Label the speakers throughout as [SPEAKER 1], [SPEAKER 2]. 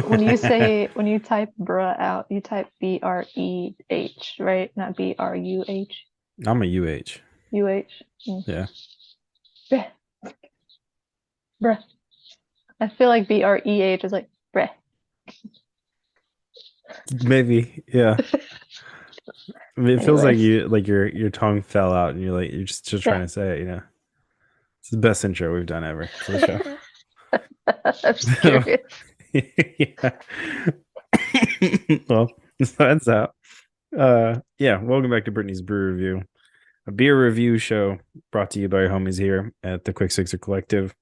[SPEAKER 1] When you type bruh out, you type BREH, right? Not BRUH.
[SPEAKER 2] I'm a UH.
[SPEAKER 1] UH. Mm.
[SPEAKER 2] Yeah.
[SPEAKER 1] Bruh, bruh. I feel like BREH is like bruh.
[SPEAKER 2] Maybe. Yeah. I mean, it feels like
[SPEAKER 1] Anyways,
[SPEAKER 2] your tongue fell out and you're just trying
[SPEAKER 1] bruh.
[SPEAKER 2] to say it. It's the best intro we've done ever for the show.
[SPEAKER 1] I'm just curious.
[SPEAKER 2] Yeah. Well, so that's out. Yeah, welcome back to Brittany's Brew Review, a beer review show brought to you by our homies here at the Quick Sixer Collective.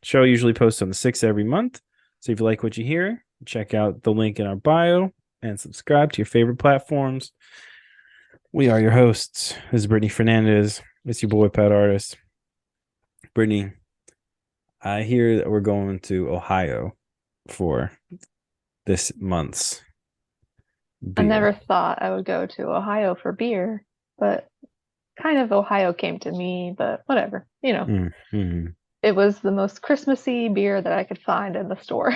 [SPEAKER 2] Show usually posts on the 6th every month. So if you like what you hear, check out the link in our bio and subscribe to your favorite platforms. We are your hosts. This is Brittany Fernandez. It's your boy, Pat Artist. Brittany, I hear that we're going to Ohio for this month's
[SPEAKER 1] I
[SPEAKER 2] beer.
[SPEAKER 1] never thought I would go to Ohio for beer, but kind of Ohio came to me, but whatever.
[SPEAKER 2] Mm-hmm.
[SPEAKER 1] It was the most Christmassy beer that I could find in the store.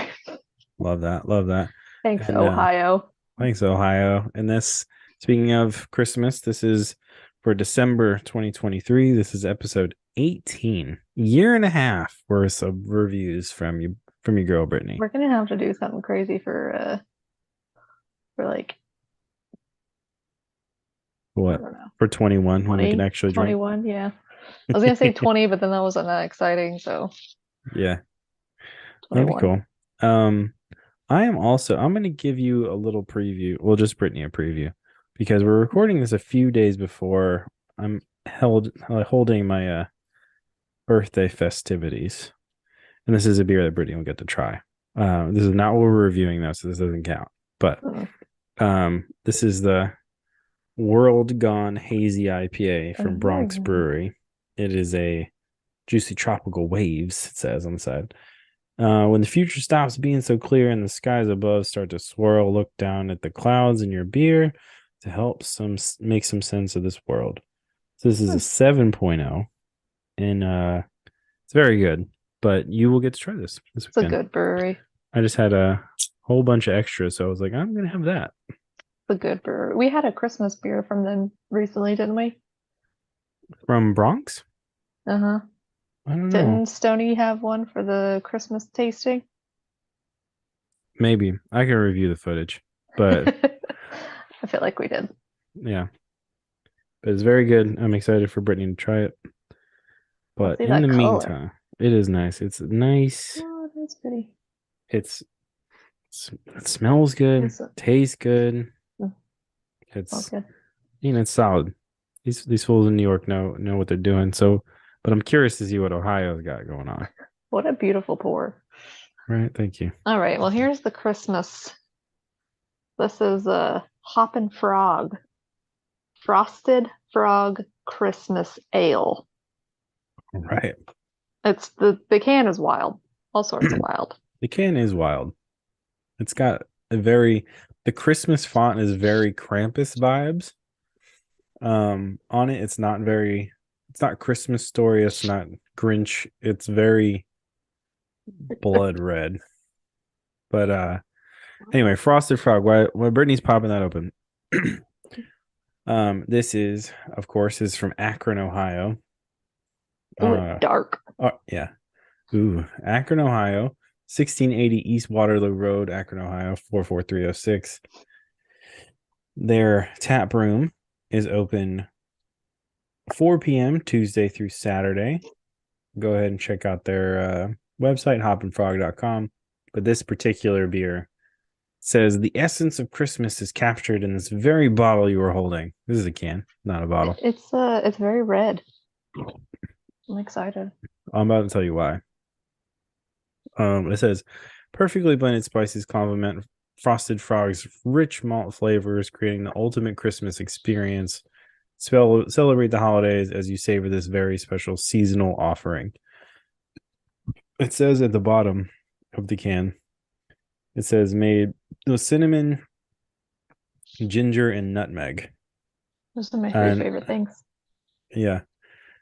[SPEAKER 2] Love that. Love that.
[SPEAKER 1] Thanks,
[SPEAKER 2] And
[SPEAKER 1] Ohio.
[SPEAKER 2] thanks, Ohio. And this, speaking of Christmas, this is for December 2023. This is episode 18. Year and a half worth of reviews from your girl, Brittany.
[SPEAKER 1] We're gonna have to do something crazy for like, I
[SPEAKER 2] What?
[SPEAKER 1] don't know,
[SPEAKER 2] For 21 when we can
[SPEAKER 1] 20,
[SPEAKER 2] actually drink.
[SPEAKER 1] 21. Yeah. I was gonna say 20, but then that wasn't that exciting, so
[SPEAKER 2] Yeah, that'd be
[SPEAKER 1] 21.
[SPEAKER 2] cool. I'm gonna give you a little preview. Well, just Brittany a preview because we're recording this a few days before I'm holding my birthday festivities. And this is a beer that Brittany will get to try. This is not what we're reviewing though, so this doesn't count. But
[SPEAKER 1] Mm.
[SPEAKER 2] this is the World Gone Hazy IPA from Bronx
[SPEAKER 1] Oh,
[SPEAKER 2] Brewery. It is a juicy tropical waves, it says on the side. When the future stops being so clear and the skies above start to swirl, look down at the clouds in your beer to help make some sense of this world. So this is a
[SPEAKER 1] hmm.
[SPEAKER 2] 7.0, and it's very good. But you will get to try this
[SPEAKER 1] It's a
[SPEAKER 2] weekend.
[SPEAKER 1] good brewery.
[SPEAKER 2] I just had a whole bunch of extras, so I was like, I'm gonna have that
[SPEAKER 1] It's a good brewery. We had a Christmas beer from them recently, didn't we?
[SPEAKER 2] from Bronx.
[SPEAKER 1] Uh-huh.
[SPEAKER 2] I don't know.
[SPEAKER 1] Didn't Stony have one for the Christmas tasting?
[SPEAKER 2] Maybe I can review the footage, but
[SPEAKER 1] I feel like we did.
[SPEAKER 2] yeah, but it's very good. I'm excited for Brittany to try it.
[SPEAKER 1] Let's
[SPEAKER 2] But
[SPEAKER 1] see
[SPEAKER 2] in
[SPEAKER 1] that
[SPEAKER 2] the
[SPEAKER 1] color.
[SPEAKER 2] meantime, it is nice. It's nice.
[SPEAKER 1] Oh, that's pretty.
[SPEAKER 2] It's it smells good,
[SPEAKER 1] It's
[SPEAKER 2] tastes good.
[SPEAKER 1] smells
[SPEAKER 2] It's
[SPEAKER 1] good.
[SPEAKER 2] it's solid. These fools in New York know what they're doing. So, but I'm curious to see what Ohio's got going on.
[SPEAKER 1] What a beautiful pour.
[SPEAKER 2] Right? Thank you.
[SPEAKER 1] All right, well, here's the Christmas. This is a Hoppin' Frog, Frosted Frog Christmas Ale.
[SPEAKER 2] All right.
[SPEAKER 1] It's the can is wild, all sorts of wild.
[SPEAKER 2] The can is wild. It's got the Christmas font is very Krampus vibes. On it, it's not Christmas story, it's not Grinch, it's very blood red. But anyway, Frosted Frog, why Brittany's popping that open. This is, of course, is from Akron, Ohio.
[SPEAKER 1] Ooh, it's
[SPEAKER 2] Uh
[SPEAKER 1] dark.
[SPEAKER 2] oh yeah. Ooh, Akron, Ohio. 1680 East Waterloo Road, Akron, Ohio, 44306. Their tap room is open 4 p.m. Tuesday through Saturday. Go ahead and check out their website, hoppinfrog.com. But this particular beer says the essence of Christmas is captured in this very bottle you are holding. This is a can, not a bottle.
[SPEAKER 1] It's very red. I'm excited.
[SPEAKER 2] I'm about to tell you why. It says perfectly blended spices complement Frosted Frog's rich malt flavors, creating the ultimate Christmas experience. Celebrate the holidays as you savor this very special seasonal offering. It says at the bottom of the can, it says made with cinnamon, ginger, and nutmeg.
[SPEAKER 1] Those are my three
[SPEAKER 2] And
[SPEAKER 1] favorite things.
[SPEAKER 2] yeah,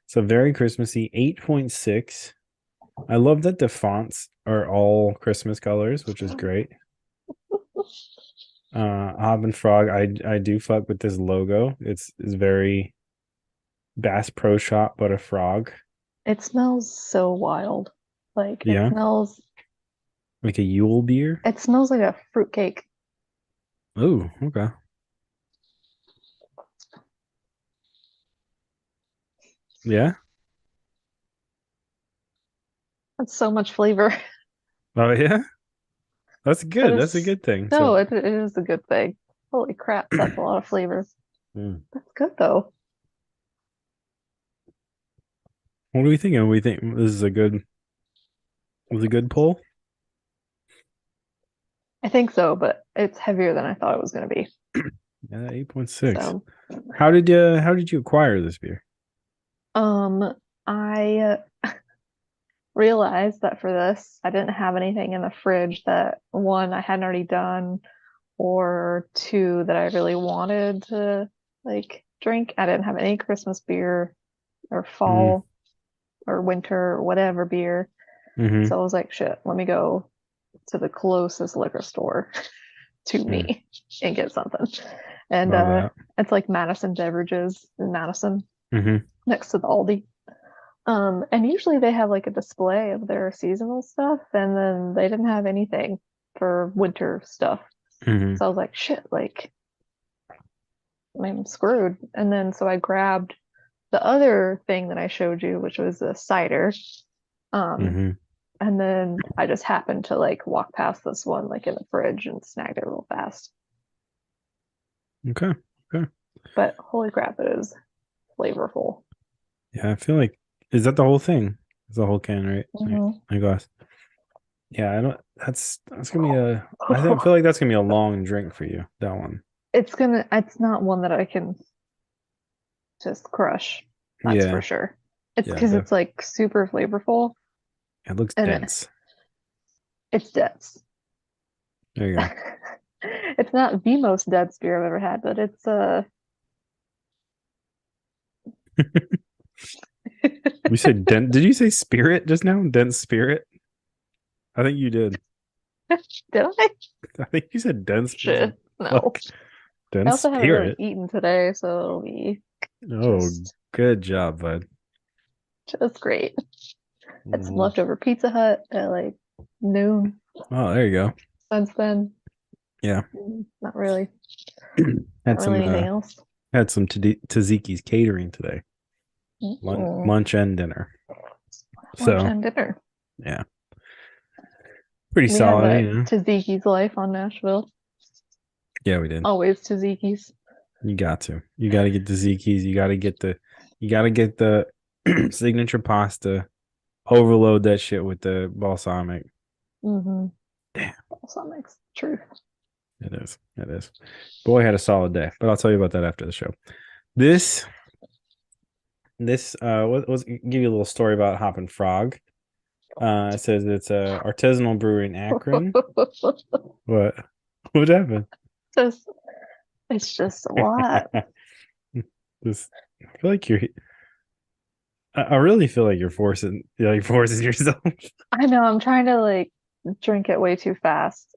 [SPEAKER 2] so very Christmassy. 8.6. I love that the fonts are all Christmas colors, which is great. Hoppin Frog. I do fuck with this logo. It's very Bass Pro Shop, but a frog.
[SPEAKER 1] It smells so wild. Like
[SPEAKER 2] Yeah, like a Yule beer.
[SPEAKER 1] it smells like a fruitcake.
[SPEAKER 2] Oh, okay. Yeah.
[SPEAKER 1] That's so much flavor.
[SPEAKER 2] Oh yeah. That's
[SPEAKER 1] That
[SPEAKER 2] good. That's a
[SPEAKER 1] is
[SPEAKER 2] good thing. So,
[SPEAKER 1] no, it is a good thing. Holy crap, that's a lot of flavor.
[SPEAKER 2] mm.
[SPEAKER 1] That's good though.
[SPEAKER 2] What are we thinking? We think this is a good was a good pull.
[SPEAKER 1] I think so, but it's heavier than I thought it was going to be.
[SPEAKER 2] Yeah, 8.6.
[SPEAKER 1] So,
[SPEAKER 2] How did you acquire this beer?
[SPEAKER 1] I realized that for this, I didn't have anything in the fridge that one I hadn't already done, or two that I really wanted to like drink. I didn't have any Christmas beer or
[SPEAKER 2] Mm,
[SPEAKER 1] fall or winter or whatever beer.
[SPEAKER 2] mm-hmm.
[SPEAKER 1] So I was like, shit, let me go to the closest liquor store to
[SPEAKER 2] Mm,
[SPEAKER 1] me and get something. And
[SPEAKER 2] love that.
[SPEAKER 1] it's like Madison Beverages in Madison
[SPEAKER 2] Mm-hmm.
[SPEAKER 1] next to the Aldi. And usually they have like a display of their seasonal stuff, and then they didn't have anything for winter stuff.
[SPEAKER 2] Mm-hmm.
[SPEAKER 1] So I was like, shit, like I'm screwed. And then so I grabbed the other thing that I showed you, which was a cider. Um,
[SPEAKER 2] Mm-hmm.
[SPEAKER 1] and then I just happened to like walk past this one like in the fridge and snagged it real fast.
[SPEAKER 2] Okay. Okay.
[SPEAKER 1] But holy crap, it is flavorful.
[SPEAKER 2] Yeah, I feel like is that the whole thing? It's the whole can, right?
[SPEAKER 1] Hmm.
[SPEAKER 2] My glass. Yeah, I don't that's gonna be a feel like that's gonna be a long drink for you, that one.
[SPEAKER 1] It's not one that I can just crush. That's for
[SPEAKER 2] Yeah.
[SPEAKER 1] sure. It's
[SPEAKER 2] Yeah,
[SPEAKER 1] because it's like super flavorful
[SPEAKER 2] it looks
[SPEAKER 1] and
[SPEAKER 2] dense.
[SPEAKER 1] it's dense.
[SPEAKER 2] There you
[SPEAKER 1] It's not the most dense beer I've ever had, but it's
[SPEAKER 2] go. You said dent did you say spirit just now? Dense spirit? I think you did.
[SPEAKER 1] did I?
[SPEAKER 2] I think you said dense as
[SPEAKER 1] Shit. No.
[SPEAKER 2] fuck.
[SPEAKER 1] I
[SPEAKER 2] Dense
[SPEAKER 1] also haven't really
[SPEAKER 2] spirit.
[SPEAKER 1] eaten today, so it'll be
[SPEAKER 2] Oh,
[SPEAKER 1] just
[SPEAKER 2] good job, bud.
[SPEAKER 1] just great. Had some
[SPEAKER 2] Mhm.
[SPEAKER 1] leftover Pizza Hut at like noon
[SPEAKER 2] Oh, there you go.
[SPEAKER 1] since then.
[SPEAKER 2] Yeah.
[SPEAKER 1] Not really. Not
[SPEAKER 2] Had
[SPEAKER 1] really
[SPEAKER 2] some
[SPEAKER 1] anything else.
[SPEAKER 2] Taziki's catering today.
[SPEAKER 1] Mm.
[SPEAKER 2] Lunch and dinner.
[SPEAKER 1] Lunch
[SPEAKER 2] So,
[SPEAKER 1] and dinner.
[SPEAKER 2] yeah. Pretty
[SPEAKER 1] We had
[SPEAKER 2] solid,
[SPEAKER 1] that
[SPEAKER 2] you know.
[SPEAKER 1] Taziki's life on Nashville.
[SPEAKER 2] Yeah, we did.
[SPEAKER 1] Always Taziki's.
[SPEAKER 2] You got to. You got to get the Zikis. You got to get the signature pasta. Overload that shit with the balsamic.
[SPEAKER 1] Mm-hmm.
[SPEAKER 2] Damn,
[SPEAKER 1] Balsamics. Truth.
[SPEAKER 2] it is. It is. Boy had a solid day, but I'll tell you about that after the show. This what was give you a little story about Hoppin' Frog. It says it's a artisanal brewery in Akron. What? What happened?
[SPEAKER 1] just it's just a lot.
[SPEAKER 2] This, I feel like I really feel like you're forcing yourself.
[SPEAKER 1] I know I'm trying to like drink it way too fast.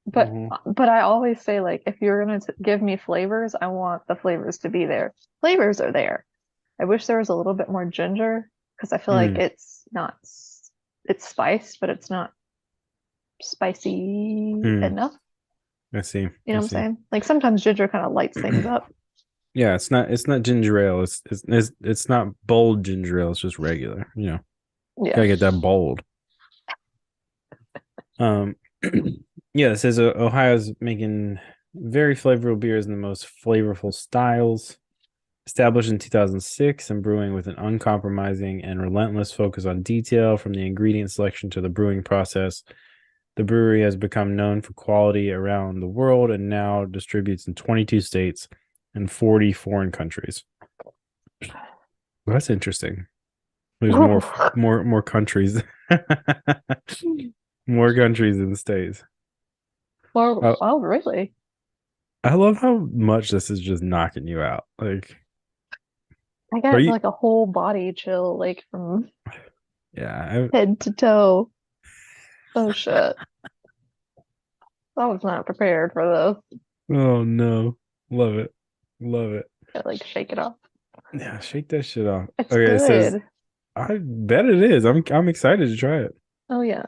[SPEAKER 1] But
[SPEAKER 2] Mhm.
[SPEAKER 1] but I always say like if you're gonna give me flavors, I want the flavors to be there. Flavors are there. I wish there was a little bit more ginger because I feel like
[SPEAKER 2] Mm,
[SPEAKER 1] it's spiced, but it's not spicy
[SPEAKER 2] mm.
[SPEAKER 1] enough.
[SPEAKER 2] I see.
[SPEAKER 1] You know
[SPEAKER 2] I
[SPEAKER 1] what I'm
[SPEAKER 2] see.
[SPEAKER 1] saying? Like sometimes ginger kind of lights things up.
[SPEAKER 2] Yeah, it's not ginger ale. It's not bold ginger ale. It's just regular. You know,
[SPEAKER 1] Yeah.
[SPEAKER 2] gotta get that bold. Um, yeah, it says Ohio's making very flavorful beers in the most flavorful styles. Established in 2006 and brewing with an uncompromising and relentless focus on detail from the ingredient selection to the brewing process. The brewery has become known for quality around the world and now distributes in 22 states and 40 foreign countries. Well, that's interesting. There's more countries, more countries than states.
[SPEAKER 1] Well,
[SPEAKER 2] Uh,
[SPEAKER 1] oh, really?
[SPEAKER 2] I love how much this is just knocking you out. Like,
[SPEAKER 1] I
[SPEAKER 2] are
[SPEAKER 1] got
[SPEAKER 2] you?
[SPEAKER 1] like a whole body chill, like from
[SPEAKER 2] Yeah,
[SPEAKER 1] head to toe. Oh shit. I was not prepared for this.
[SPEAKER 2] Oh no. Love it. Love it.
[SPEAKER 1] Gotta, like shake it off.
[SPEAKER 2] Yeah, shake that shit off.
[SPEAKER 1] It's
[SPEAKER 2] Okay, it says
[SPEAKER 1] good.
[SPEAKER 2] I bet it is. I'm excited to try it.
[SPEAKER 1] Oh yeah,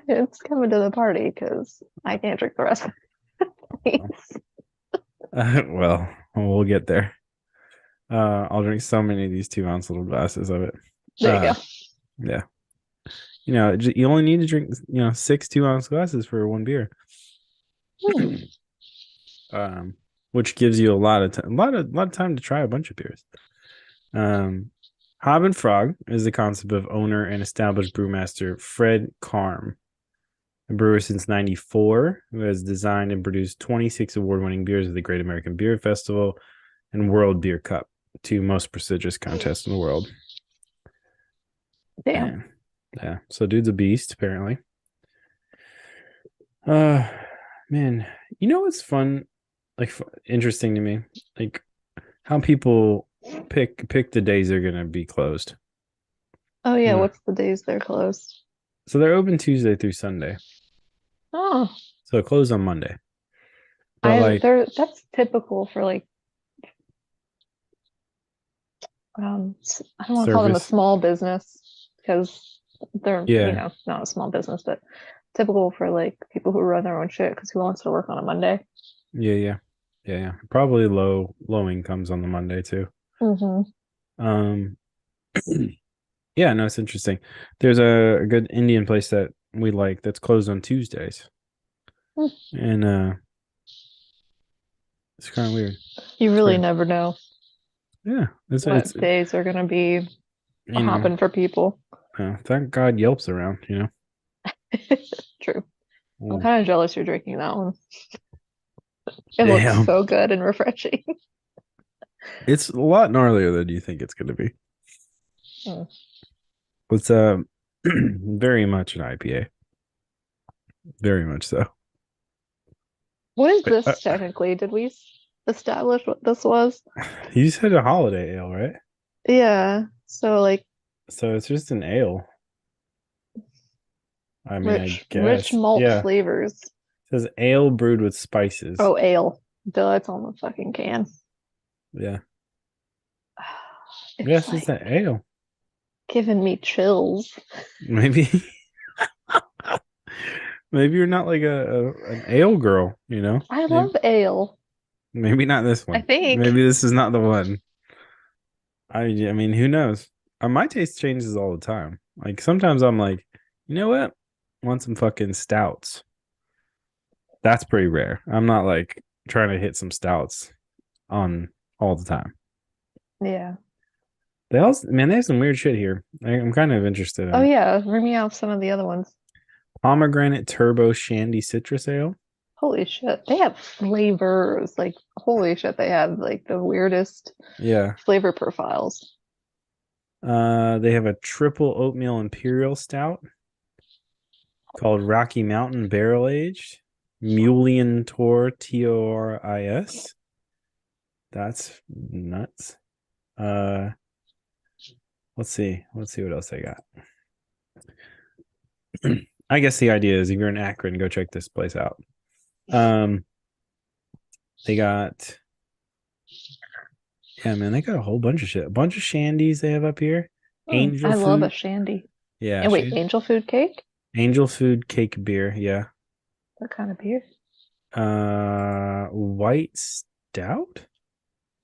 [SPEAKER 1] it's coming to the party because I can't drink the rest of these.
[SPEAKER 2] Well, we'll get there. I'll drink so many of these 2 ounce little glasses of it.
[SPEAKER 1] There you go.
[SPEAKER 2] Yeah. You only need to drink, 6 2 ounce glasses for one beer.
[SPEAKER 1] Hmm.
[SPEAKER 2] Um, which gives you a lot of time, a lot of time to try a bunch of beers. Hob and Frog is the concept of owner and established brewmaster Fred Karm, a brewer since '94, who has designed and produced 26 award-winning beers at the Great American Beer Festival and World Beer Cup, two most prestigious contests in the world.
[SPEAKER 1] Damn.
[SPEAKER 2] And yeah, so dude's a beast apparently. Uh, man, what's fun, like interesting to me, like how people pick the days they're gonna be closed.
[SPEAKER 1] Oh yeah,
[SPEAKER 2] Yeah,
[SPEAKER 1] what's the days they're closed?
[SPEAKER 2] so they're open Tuesday through Sunday,
[SPEAKER 1] Oh,
[SPEAKER 2] so closed on Monday. But
[SPEAKER 1] I
[SPEAKER 2] like,
[SPEAKER 1] there that's typical for like I don't want to call them a
[SPEAKER 2] service,
[SPEAKER 1] small business because they're,
[SPEAKER 2] yeah,
[SPEAKER 1] not a small business, but typical for like people who run their own shit because who wants to work on a Monday?
[SPEAKER 2] yeah, yeah, yeah, yeah. Probably low incomes on the Monday too.
[SPEAKER 1] Mm-hmm.
[SPEAKER 2] Um, yeah, no, it's interesting. There's a good Indian place that we like that's closed on Tuesdays, and it's kind of weird.
[SPEAKER 1] You
[SPEAKER 2] It's
[SPEAKER 1] really
[SPEAKER 2] weird.
[SPEAKER 1] never know
[SPEAKER 2] Yeah, it's
[SPEAKER 1] what days are gonna be
[SPEAKER 2] you know,
[SPEAKER 1] hopping for people.
[SPEAKER 2] thank God Yelp's around.
[SPEAKER 1] True. I'm
[SPEAKER 2] Mm.
[SPEAKER 1] kind of jealous you're drinking that one. It looks
[SPEAKER 2] Damn,
[SPEAKER 1] so good and refreshing.
[SPEAKER 2] it's a lot gnarlier than you think it's gonna be.
[SPEAKER 1] Mm.
[SPEAKER 2] It's very much an IPA, very much so.
[SPEAKER 1] What is
[SPEAKER 2] But,
[SPEAKER 1] this technically? Did we establish what this was?
[SPEAKER 2] you said a holiday ale, right?
[SPEAKER 1] Yeah. So like
[SPEAKER 2] So it's just an ale. I mean, I
[SPEAKER 1] rich
[SPEAKER 2] guess.
[SPEAKER 1] malt
[SPEAKER 2] Yeah. It
[SPEAKER 1] flavors.
[SPEAKER 2] says ale brewed with spices.
[SPEAKER 1] Oh, ale. Duh, it's on the fucking can.
[SPEAKER 2] Yeah.
[SPEAKER 1] It's
[SPEAKER 2] Yes, it's
[SPEAKER 1] like
[SPEAKER 2] an ale.
[SPEAKER 1] giving me chills.
[SPEAKER 2] Maybe maybe you're not like an ale girl,
[SPEAKER 1] I
[SPEAKER 2] Maybe
[SPEAKER 1] love ale.
[SPEAKER 2] maybe not this
[SPEAKER 1] I
[SPEAKER 2] one.
[SPEAKER 1] think.
[SPEAKER 2] Maybe this is not the one. I mean, who knows? My taste changes all the time. Like sometimes I'm like, you know what? I want some fucking stouts. That's pretty rare. I'm not like trying to hit some stouts on all the time.
[SPEAKER 1] Yeah.
[SPEAKER 2] They also, man, they have some weird shit here. I'm kind of interested
[SPEAKER 1] Oh
[SPEAKER 2] in it.
[SPEAKER 1] yeah, ring me off some of the other ones.
[SPEAKER 2] Pomegranate Turbo Shandy Citrus Ale.
[SPEAKER 1] Holy shit. They have flavors. Like, holy shit, they have like the weirdest
[SPEAKER 2] Yeah.
[SPEAKER 1] flavor profiles.
[SPEAKER 2] They have a triple oatmeal imperial stout called Rocky Mountain Barrel Aged. Mulian Tor Toris. That's nuts. Uh, let's see. Let's see what else they got. I guess the idea is if you're in Akron, go check this place out. Um, they got Yeah, man, they got a whole bunch of shit. A bunch of shandies they have up here. Angel
[SPEAKER 1] I love a
[SPEAKER 2] food.
[SPEAKER 1] shandy.
[SPEAKER 2] Yeah,
[SPEAKER 1] And wait, angel food cake?
[SPEAKER 2] Angel food cake beer. Yeah.
[SPEAKER 1] What kind of beer?
[SPEAKER 2] White stout?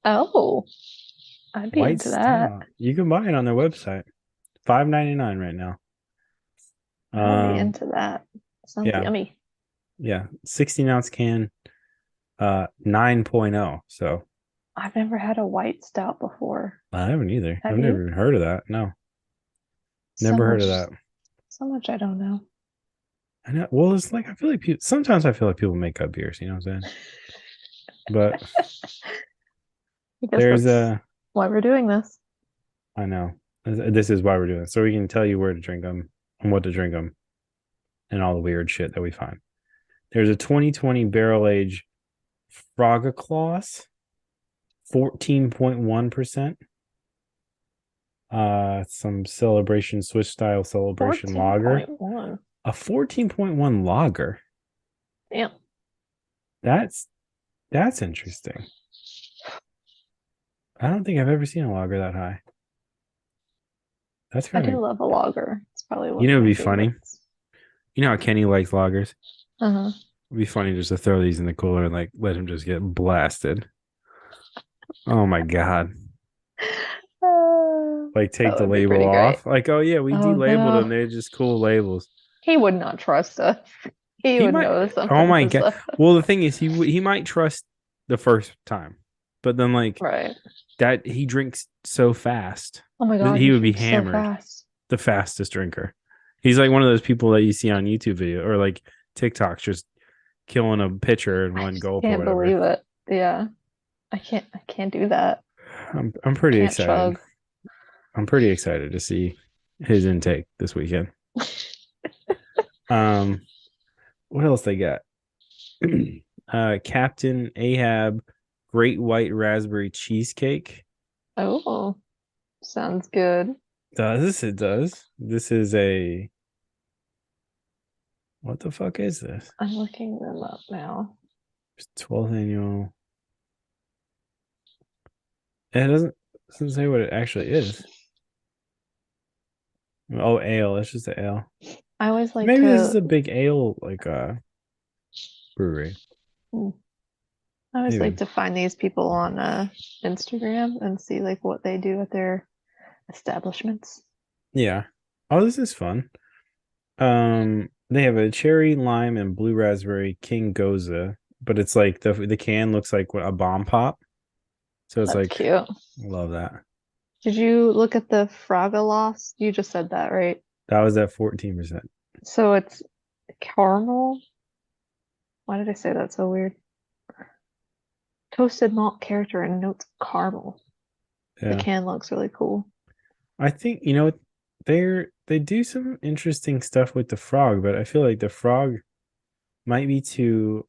[SPEAKER 1] Oh, I'd be
[SPEAKER 2] White
[SPEAKER 1] into that.
[SPEAKER 2] stout. You can buy it on their website. $5.99 right now.
[SPEAKER 1] I'd be
[SPEAKER 2] Um,
[SPEAKER 1] into that. Sounds
[SPEAKER 2] yeah,
[SPEAKER 1] yummy.
[SPEAKER 2] yeah. 16-ounce can, 9.0. So
[SPEAKER 1] I've never had a white stout before.
[SPEAKER 2] I haven't either. I've
[SPEAKER 1] Have
[SPEAKER 2] never
[SPEAKER 1] you?
[SPEAKER 2] even heard of that. No,
[SPEAKER 1] So
[SPEAKER 2] never heard
[SPEAKER 1] much,
[SPEAKER 2] of that.
[SPEAKER 1] so much I don't know.
[SPEAKER 2] I know. Well, it's like I feel like sometimes I feel like people make up beers, you know what I'm saying? But
[SPEAKER 1] I guess
[SPEAKER 2] there's
[SPEAKER 1] that's
[SPEAKER 2] a
[SPEAKER 1] why we're doing this.
[SPEAKER 2] I know. This is why we're doing it. So we can tell you where to drink them and what to drink them and all the weird shit that we find. There's a 2020 barrel age Frogaclaws, 14.1%. Some celebration, Swiss style celebration lager.
[SPEAKER 1] 14.1.
[SPEAKER 2] A 14.1 lager.
[SPEAKER 1] Damn.
[SPEAKER 2] That's interesting. I don't think I've ever seen a lager that high. That's
[SPEAKER 1] I
[SPEAKER 2] kind
[SPEAKER 1] do
[SPEAKER 2] of,
[SPEAKER 1] love a lager. It's probably one
[SPEAKER 2] you
[SPEAKER 1] of
[SPEAKER 2] know, it'd
[SPEAKER 1] my
[SPEAKER 2] be funny.
[SPEAKER 1] favorites.
[SPEAKER 2] You know how Kenny likes lagers?
[SPEAKER 1] Uh-huh.
[SPEAKER 2] It'd be funny just to throw these in the cooler and like let him just get blasted. Oh my God. Like
[SPEAKER 1] That
[SPEAKER 2] take the
[SPEAKER 1] would be
[SPEAKER 2] label
[SPEAKER 1] pretty great.
[SPEAKER 2] off. Like, oh yeah, we
[SPEAKER 1] Oh
[SPEAKER 2] delabeled them.
[SPEAKER 1] no.
[SPEAKER 2] They're just cool labels.
[SPEAKER 1] He would not trust us. He
[SPEAKER 2] He
[SPEAKER 1] would
[SPEAKER 2] might,
[SPEAKER 1] know
[SPEAKER 2] oh
[SPEAKER 1] something
[SPEAKER 2] my
[SPEAKER 1] was
[SPEAKER 2] God.
[SPEAKER 1] up.
[SPEAKER 2] Well, the thing is, he might trust the first time, but then like
[SPEAKER 1] Right.
[SPEAKER 2] that, he drinks so fast
[SPEAKER 1] Oh my
[SPEAKER 2] that
[SPEAKER 1] God,
[SPEAKER 2] he
[SPEAKER 1] he
[SPEAKER 2] would be
[SPEAKER 1] drinks so
[SPEAKER 2] hammered.
[SPEAKER 1] fast.
[SPEAKER 2] The fastest drinker. He's like one of those people that you see on YouTube video or like TikToks just killing a pitcher in
[SPEAKER 1] I
[SPEAKER 2] one
[SPEAKER 1] just
[SPEAKER 2] gulp or
[SPEAKER 1] can't
[SPEAKER 2] whatever.
[SPEAKER 1] believe it. Yeah. I can't do that.
[SPEAKER 2] I'm
[SPEAKER 1] I
[SPEAKER 2] pretty
[SPEAKER 1] can't
[SPEAKER 2] excited.
[SPEAKER 1] chug.
[SPEAKER 2] I'm pretty excited to see his intake this weekend. Um, what else they got? Captain Ahab Great White Raspberry Cheesecake.
[SPEAKER 1] Oh, sounds good.
[SPEAKER 2] Does it does? This is a what the fuck is this?
[SPEAKER 1] I'm looking them up now.
[SPEAKER 2] 12th annual. It doesn't say what it actually is. Oh, ale. It's just an ale.
[SPEAKER 1] I always like
[SPEAKER 2] Maybe this is
[SPEAKER 1] to
[SPEAKER 2] a big ale like brewery.
[SPEAKER 1] hmm, I always like
[SPEAKER 2] Maybe.
[SPEAKER 1] to find these people on Instagram and see like what they do at their establishments.
[SPEAKER 2] Yeah. Oh, this is fun. They have a cherry, lime, and blue raspberry King Goza, but it's like the can looks like a bomb pop. So it's
[SPEAKER 1] That's
[SPEAKER 2] like,
[SPEAKER 1] cute.
[SPEAKER 2] love that.
[SPEAKER 1] Did you look at the Fragalos? You just said that, right?
[SPEAKER 2] That was at 14%.
[SPEAKER 1] So it's caramel. Why did I say that so weird? Toasted malt character and notes of caramel. The
[SPEAKER 2] Yeah.
[SPEAKER 1] can looks really cool.
[SPEAKER 2] I think, they do some interesting stuff with the frog, but I feel like the frog might be too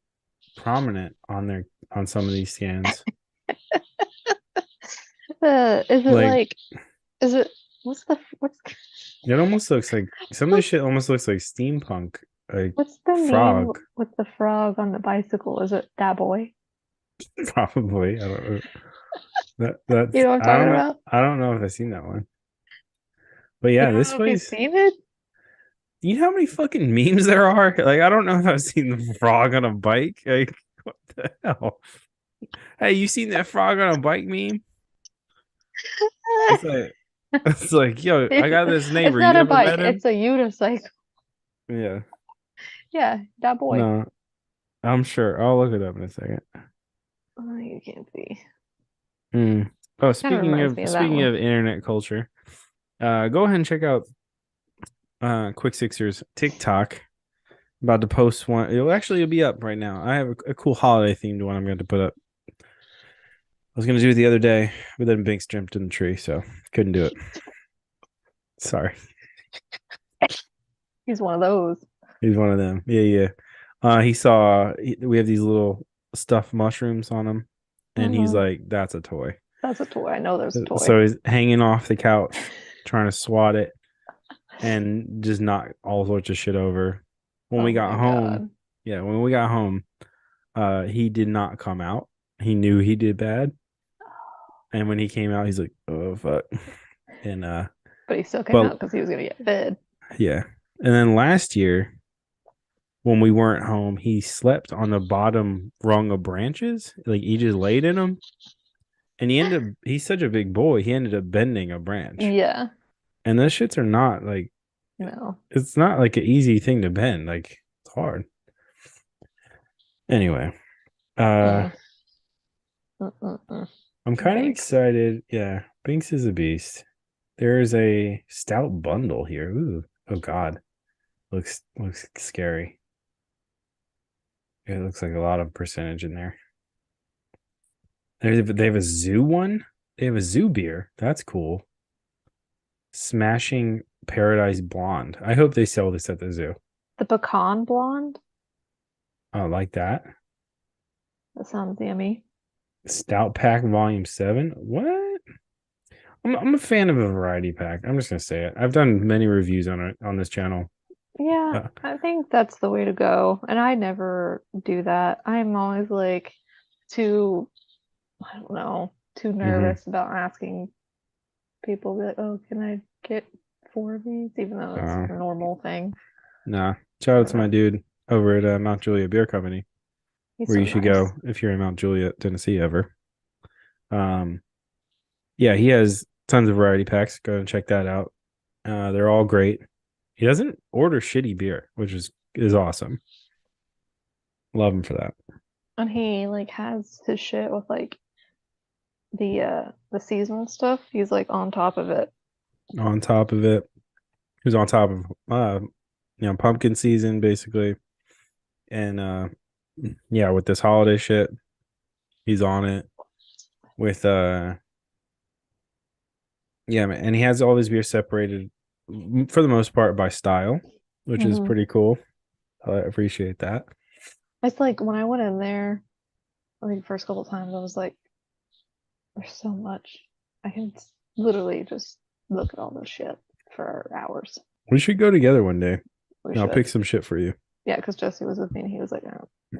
[SPEAKER 2] prominent on some of these scans.
[SPEAKER 1] Is it
[SPEAKER 2] Like
[SPEAKER 1] like, is it, what's,
[SPEAKER 2] it almost looks like some of this
[SPEAKER 1] what's,
[SPEAKER 2] shit almost looks like steampunk, like
[SPEAKER 1] what's the meme
[SPEAKER 2] frog,
[SPEAKER 1] with the frog on the bicycle? Is it that boy?
[SPEAKER 2] probably. I don't know.
[SPEAKER 1] You know what I'm talking about?
[SPEAKER 2] I don't know if I've seen that one. But
[SPEAKER 1] You
[SPEAKER 2] yeah,
[SPEAKER 1] don't
[SPEAKER 2] this
[SPEAKER 1] know if you've
[SPEAKER 2] place,
[SPEAKER 1] seen it?
[SPEAKER 2] you know how many fucking memes there are? Like, I don't know if I've seen the frog on a bike. Like, what the hell? Hey, you seen that frog on a bike meme? It's like, it's like, yo, I got this
[SPEAKER 1] It's
[SPEAKER 2] neighbor.
[SPEAKER 1] not
[SPEAKER 2] You
[SPEAKER 1] a
[SPEAKER 2] ever
[SPEAKER 1] bike,
[SPEAKER 2] met him?
[SPEAKER 1] it's a unicycle.
[SPEAKER 2] Yeah.
[SPEAKER 1] Yeah, that boy.
[SPEAKER 2] No, I'm sure. I'll look it up in a second.
[SPEAKER 1] Oh, you can't see.
[SPEAKER 2] Hmm. Oh,
[SPEAKER 1] Kind of reminds me of that
[SPEAKER 2] speaking
[SPEAKER 1] one.
[SPEAKER 2] of internet culture, go ahead and check out Quick Sixers TikTok. About to post one. It'll be up right now. I have a cool holiday themed one I'm going to put up. I was going to do it the other day, but then Binks jumped in the tree, so couldn't do it. Sorry.
[SPEAKER 1] He's one of those.
[SPEAKER 2] He's one of them. Yeah, yeah. We have these little stuffed mushrooms on him, and he's
[SPEAKER 1] Mhm.
[SPEAKER 2] like, "That's a toy."
[SPEAKER 1] That's a toy. I know there's a toy.
[SPEAKER 2] So he's hanging off the couch, trying to swat it, and just knock all sorts of shit over. When
[SPEAKER 1] Oh
[SPEAKER 2] we got
[SPEAKER 1] my
[SPEAKER 2] home,
[SPEAKER 1] God.
[SPEAKER 2] yeah, when we got home, he did not come out. He knew he did bad, and when he came out, he's like, "Oh fuck," and
[SPEAKER 1] But he still came
[SPEAKER 2] but
[SPEAKER 1] out because he was gonna get fed.
[SPEAKER 2] yeah, and then last year when we weren't home, he slept on the bottom rung of branches. Like he just laid in them. And he's such a big boy, he ended up bending a branch.
[SPEAKER 1] Yeah.
[SPEAKER 2] And those shits are not like,
[SPEAKER 1] No.
[SPEAKER 2] it's not like an easy thing to bend. Like it's hard. Anyway, uh,
[SPEAKER 1] Mm. Mm-mm-mm.
[SPEAKER 2] I'm kind of
[SPEAKER 1] Thanks.
[SPEAKER 2] excited. Yeah, Binks is a beast. There's a stout bundle here. Ooh, oh God, looks scary. It looks like a lot of percentage in there. They have a zoo one. They have a zoo beer. That's cool. Smashing Paradise Blonde. I hope they sell this at the zoo.
[SPEAKER 1] The pecan blonde?
[SPEAKER 2] I like that.
[SPEAKER 1] That sounds yummy.
[SPEAKER 2] Stout Pack Volume 7. What? I'm a fan of a variety pack. I'm just gonna say it. I've done many reviews on it on this channel.
[SPEAKER 1] Yeah,
[SPEAKER 2] Uh,
[SPEAKER 1] I think that's the way to go. And I never do that. I'm always like too, I don't know, too
[SPEAKER 2] hmm
[SPEAKER 1] nervous about asking people, be like, oh, can I get four of these? Even though it's
[SPEAKER 2] uh,
[SPEAKER 1] a normal thing.
[SPEAKER 2] nah. Shout
[SPEAKER 1] I
[SPEAKER 2] out
[SPEAKER 1] don't
[SPEAKER 2] to my
[SPEAKER 1] know.
[SPEAKER 2] dude over at Mount Juliet Beer Company,
[SPEAKER 1] He's
[SPEAKER 2] where
[SPEAKER 1] so
[SPEAKER 2] you should
[SPEAKER 1] nice.
[SPEAKER 2] go if you're in Mount Juliet, Tennessee ever. Um, yeah, he has tons of variety packs. Go and check that out. They're all great. He doesn't order shitty beer, which is awesome. Love him for that.
[SPEAKER 1] And he like has his shit with like the seasonal stuff. He's like on top of it.
[SPEAKER 2] On top of it, he was on top of pumpkin season basically, and yeah, with this holiday shit, he's on it with yeah, man, and he has all these beers separated for the most part by style, which is
[SPEAKER 1] Hmm.
[SPEAKER 2] pretty cool. I appreciate that.
[SPEAKER 1] It's like when I went in there, like the first couple times, I was like, there's so much. I can literally just look at all this shit for hours.
[SPEAKER 2] We should go together one day.
[SPEAKER 1] We
[SPEAKER 2] I'll
[SPEAKER 1] should.
[SPEAKER 2] pick some shit for you.
[SPEAKER 1] Yeah, because Jesse was with me and he was like, oh.
[SPEAKER 2] I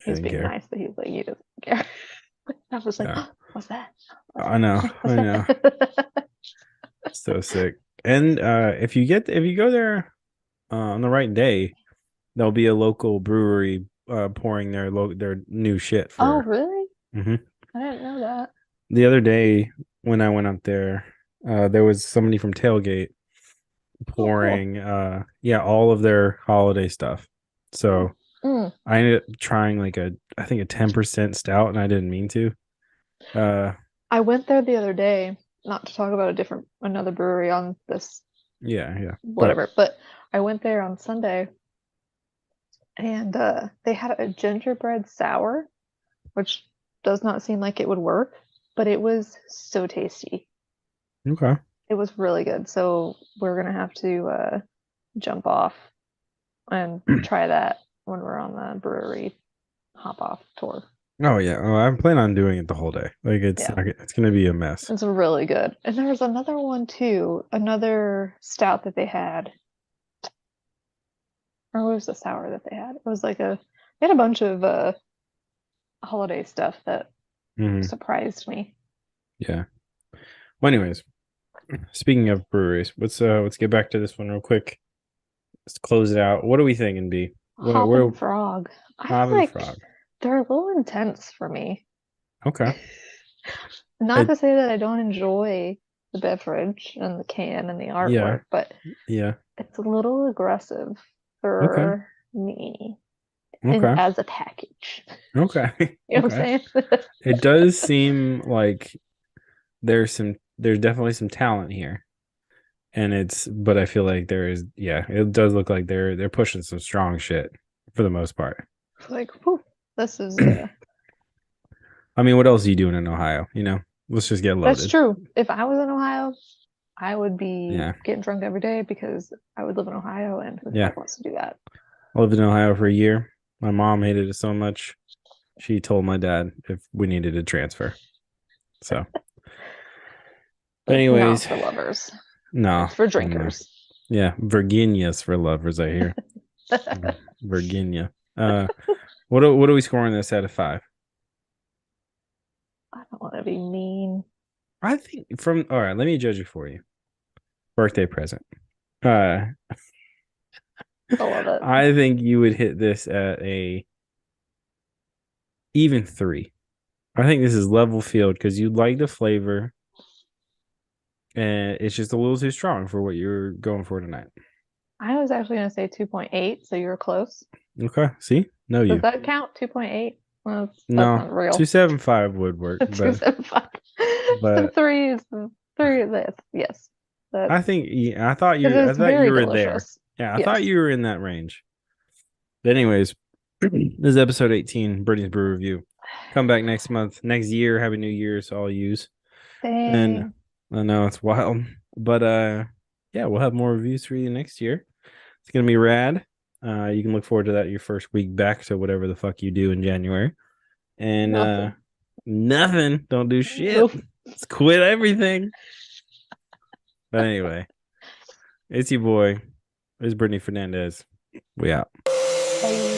[SPEAKER 1] He's
[SPEAKER 2] didn't
[SPEAKER 1] being
[SPEAKER 2] care.
[SPEAKER 1] nice, but he was like, he doesn't care. I was like,
[SPEAKER 2] Yeah,
[SPEAKER 1] oh, what's that? What's
[SPEAKER 2] I
[SPEAKER 1] that?
[SPEAKER 2] know,
[SPEAKER 1] What's
[SPEAKER 2] I know.
[SPEAKER 1] that?
[SPEAKER 2] So sick. And if you go there on the right day, there'll be a local brewery pouring their new shit
[SPEAKER 1] Oh,
[SPEAKER 2] for.
[SPEAKER 1] really?
[SPEAKER 2] Mhm.
[SPEAKER 1] I didn't know that.
[SPEAKER 2] The other day when I went up there, there was somebody from Tailgate
[SPEAKER 1] Oh, cool.
[SPEAKER 2] pouring yeah, all of their holiday stuff.
[SPEAKER 1] Hmm.
[SPEAKER 2] So
[SPEAKER 1] Mm.
[SPEAKER 2] I ended up trying like a I think a 10% stout and I didn't mean to. Uh
[SPEAKER 1] I went there the other day, not to talk about another brewery on this,
[SPEAKER 2] yeah, yeah. But
[SPEAKER 1] whatever, but I went there on Sunday and they had a gingerbread sour, which does not seem like it would work, but it was so tasty.
[SPEAKER 2] okay.
[SPEAKER 1] It was really good. So we're gonna have to jump off and try that when we're on the brewery hop off tour.
[SPEAKER 2] Oh yeah. Oh, I'm planning on doing it the whole day. Like
[SPEAKER 1] Yeah,
[SPEAKER 2] it's gonna be a mess.
[SPEAKER 1] it's really good. And there was another one too, another stout that they had, or what was the sour that they had? It was like they had a bunch of holiday stuff that
[SPEAKER 2] Hmm.
[SPEAKER 1] surprised me.
[SPEAKER 2] Yeah. Well, anyways, speaking of breweries, let's get back to this one real quick. Let's close it out. What are we thinking, B? Where
[SPEAKER 1] Hoppin' Frog. I feel
[SPEAKER 2] Hoppin'
[SPEAKER 1] like
[SPEAKER 2] Frog.
[SPEAKER 1] they're a little intense for me.
[SPEAKER 2] Okay.
[SPEAKER 1] Not
[SPEAKER 2] I,
[SPEAKER 1] to say that I don't enjoy the beverage and the can and the
[SPEAKER 2] yeah.
[SPEAKER 1] artwork, but
[SPEAKER 2] Yeah.
[SPEAKER 1] it's a little aggressive
[SPEAKER 2] Okay.
[SPEAKER 1] for me and
[SPEAKER 2] Okay.
[SPEAKER 1] as a package.
[SPEAKER 2] Okay.
[SPEAKER 1] You know what
[SPEAKER 2] Okay.
[SPEAKER 1] I'm saying?
[SPEAKER 2] It does seem like there's definitely some talent here. And but I feel like there is, yeah, it does look like they're pushing some strong shit for the most part.
[SPEAKER 1] Like, whew, this is
[SPEAKER 2] I mean, what else are you doing in Ohio? Let's just get
[SPEAKER 1] that's
[SPEAKER 2] loaded.
[SPEAKER 1] true. If I was in Ohio, I would be
[SPEAKER 2] Yeah.
[SPEAKER 1] getting drunk every day because I would live in Ohio and who the
[SPEAKER 2] Yeah.
[SPEAKER 1] fuck wants to do that?
[SPEAKER 2] I lived in Ohio for a year. My mom hated it so much. She told my dad if we needed to transfer. So, but
[SPEAKER 1] It's not
[SPEAKER 2] anyways,
[SPEAKER 1] for lovers.
[SPEAKER 2] no,
[SPEAKER 1] It's for
[SPEAKER 2] no.
[SPEAKER 1] drinkers.
[SPEAKER 2] Yeah. Virginia's for lovers, I hear.
[SPEAKER 1] I
[SPEAKER 2] Virginia. What are we scoring this out of 5?
[SPEAKER 1] don't want to be mean.
[SPEAKER 2] I think all right, let me judge it for you. Birthday present. Uh
[SPEAKER 1] I love it.
[SPEAKER 2] I think you would hit this at a even 3. I think this is level field because you like the flavor and it's just a little too strong for what you're going for tonight.
[SPEAKER 1] I was actually going to say 2.8, so you were close.
[SPEAKER 2] Okay. See? No,
[SPEAKER 1] Does
[SPEAKER 2] you.
[SPEAKER 1] that count? 2.8? Well, that's
[SPEAKER 2] No.
[SPEAKER 1] not real.
[SPEAKER 2] 275 would work, but
[SPEAKER 1] 2.75. The
[SPEAKER 2] but
[SPEAKER 1] three is the three of this. Yes. That
[SPEAKER 2] I think yeah,
[SPEAKER 1] it
[SPEAKER 2] I
[SPEAKER 1] is
[SPEAKER 2] thought you
[SPEAKER 1] very
[SPEAKER 2] were there.
[SPEAKER 1] delicious.
[SPEAKER 2] Yeah, I thought
[SPEAKER 1] Yes.
[SPEAKER 2] you were in that range. But anyways, this is episode 18, Brittany's Brew Review. Come back next month, next year. Happy New Year to all yous. And
[SPEAKER 1] Dang.
[SPEAKER 2] I know it's wild, but yeah, we'll have more reviews for you next year. It's gonna be rad. You can look forward to that your first week back to whatever the fuck you do in January. And
[SPEAKER 1] Nothing.
[SPEAKER 2] nothing. Don't do shit.
[SPEAKER 1] Nope.
[SPEAKER 2] Let's quit everything. But anyway, it's your boy. There's Brittany Fernandez. We out.
[SPEAKER 1] Bye.